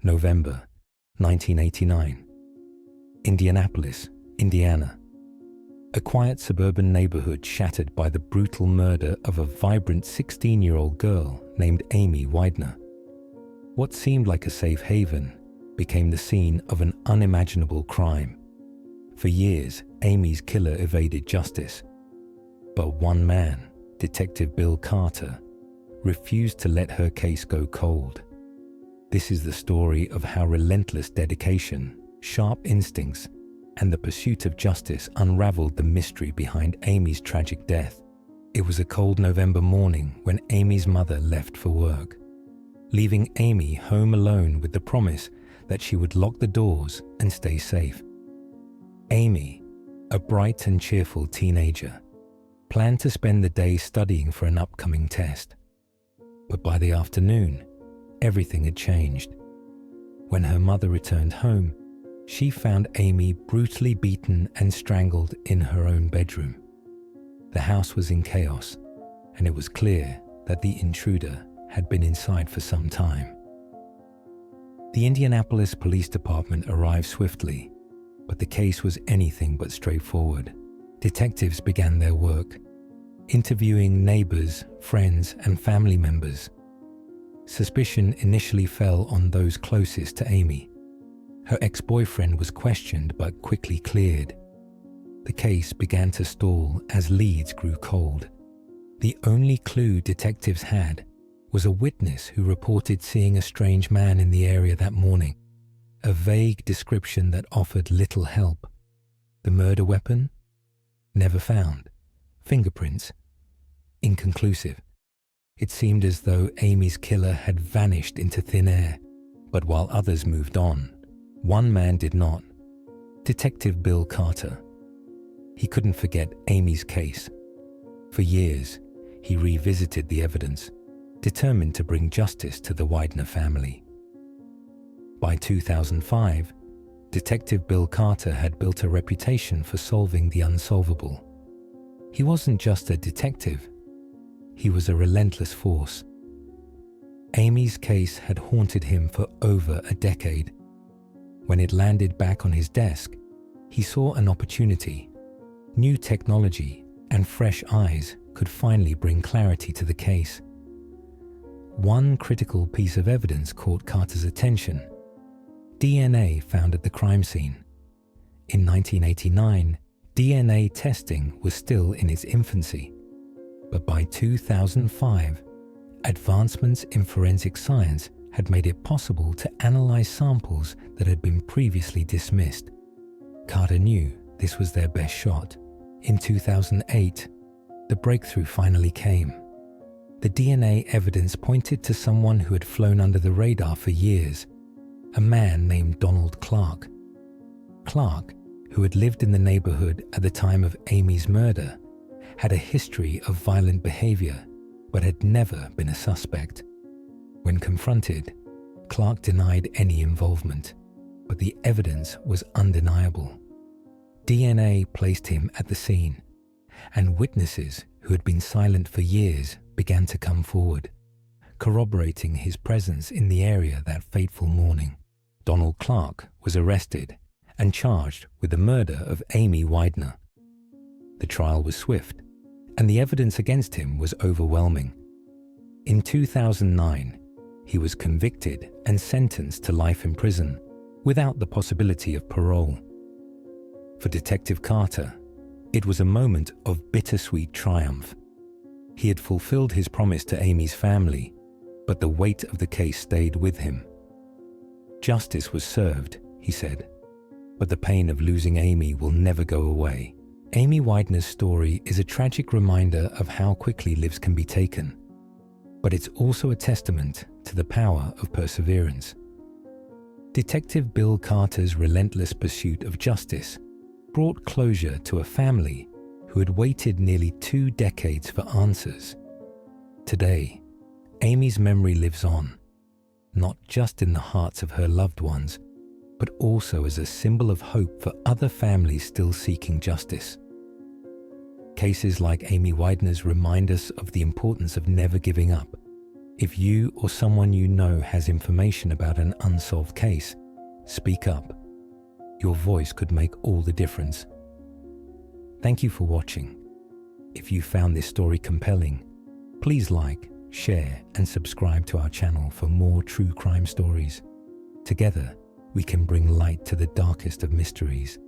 November 1989. Indianapolis, Indiana. A quiet suburban neighborhood shattered by the brutal murder of a vibrant 16-year-old girl named Amy Weidner. What seemed like a safe haven became the scene of an unimaginable crime. For years, Amy's killer evaded justice. But one man, Detective Bill Carter, refused to let her case go cold. This is the story of how relentless dedication, sharp instincts, and the pursuit of justice unraveled the mystery behind Amy's tragic death. It was a cold November morning when Amy's mother left for work, leaving Amy home alone with the promise that she would lock the doors and stay safe. Amy, a bright and cheerful teenager, planned to spend the day studying for an upcoming test. But by the afternoon, everything had changed. When her mother returned home, she found Amy brutally beaten and strangled in her own bedroom. The house was in chaos, and it was clear that the intruder had been inside for some time. The Indianapolis Police Department arrived swiftly, but the case was anything but straightforward. Detectives began their work, interviewing neighbors, friends, and family members. Suspicion initially fell on those closest to Amy. Her ex-boyfriend was questioned but quickly cleared. The case began to stall as leads grew cold. The only clue detectives had was a witness who reported seeing a strange man in the area that morning. A vague description that offered little help. The murder weapon? Never found. Fingerprints? Inconclusive. It seemed as though Amy's killer had vanished into thin air. But while others moved on, one man did not. Detective Bill Carter. He couldn't forget Amy's case. For years, he revisited the evidence, determined to bring justice to the Weidner family. By 2005, Detective Bill Carter had built a reputation for solving the unsolvable. He wasn't just a detective. He was a relentless force. Amy's case had haunted him for over a decade. When it landed back on his desk, he saw an opportunity. New technology and fresh eyes could finally bring clarity to the case. One critical piece of evidence caught Carter's attention: DNA found at the crime scene. In 1989, DNA testing was still in its infancy. But by 2005, advancements in forensic science had made it possible to analyze samples that had been previously dismissed. Carter knew this was their best shot. In 2008, the breakthrough finally came. The DNA evidence pointed to someone who had flown under the radar for years, a man named Donald Clark. Clark, who had lived in the neighborhood at the time of Amy's murder, had a history of violent behavior, but had never been a suspect. When confronted, Clark denied any involvement, but the evidence was undeniable. DNA placed him at the scene, and witnesses who had been silent for years began to come forward, corroborating his presence in the area that fateful morning. Donald Clark was arrested and charged with the murder of Amy Weidner. The trial was swift, and the evidence against him was overwhelming. In 2009, he was convicted and sentenced to life in prison, without the possibility of parole. For Detective Carter, it was a moment of bittersweet triumph. He had fulfilled his promise to Amy's family, but the weight of the case stayed with him. Justice was served, he said, but the pain of losing Amy will never go away. Amy Weidner's story is a tragic reminder of how quickly lives can be taken, but it's also a testament to the power of perseverance. Detective Bill Carter's relentless pursuit of justice brought closure to a family who had waited nearly 2 decades for answers. Today, Amy's memory lives on, not just in the hearts of her loved ones, but also as a symbol of hope for other families still seeking justice. Cases like Amy Weidner's remind us of the importance of never giving up, If you or someone you know has information about an unsolved case, speak up. Your voice could make all the difference. Thank you for watching. If you found this story compelling, please like, share, and subscribe to our channel for more true crime stories. Together, we can bring light to the darkest of mysteries.